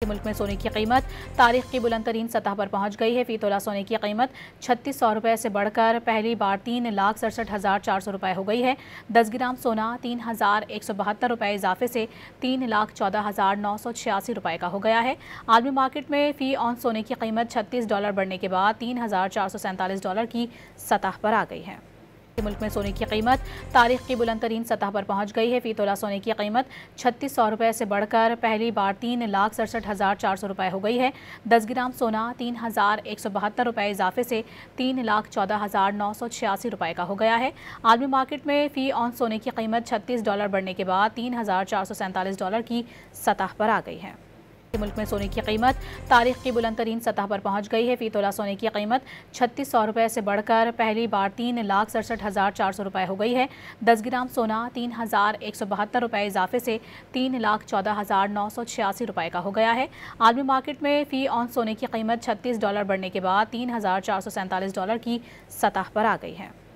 मुल्क में सोने की कीमत तारीख की बुलंद तरीन सतह पर पहुंच गई है। फी तोला सोने की कीमत 3600 रुपये से बढ़कर पहली बार 3,67,400 रुपये हो गई है। 10 ग्राम सोना 3,172 रुपये इजाफे से 3,14,986 रुपये का हो गया है। आलमी मार्केट में फी ऑन सोने की कीमत $36 बढ़ने के बाद $3,447 की सतह पर आ गई है। मुल्क में सोने की कीमत तारीख की बुलंद तरीन सतह पर पहुंच गई है। फी तोला सोने की कीमत 3600 रुपये से बढ़कर पहली बार 3,67,400 रुपये हो गई है। 10 ग्राम सोना 3,172 रुपये इजाफे से 3,14,986 रुपये का हो गया है। आलमी मार्केट में फी ऑन सोने की कीमत $36 बढ़ने के बाद $3,447 की सतह पर आ गई है। मुल्क में सोने की कीमत तारीख की बुलंद तरीन सतह पर पहुंच गई है। फी तोला सोने की कीमत 3600 रुपये से बढ़कर पहली बार 3,67,400 रुपये हो गई है। 10 ग्राम सोना 3,172 रुपये इजाफे से 3,14,986 रुपये का हो गया है। आलमी मार्केट में फी ऑन सोने की कीमत $36 बढ़ने के बाद $3,447 की सतह पर आ गई है।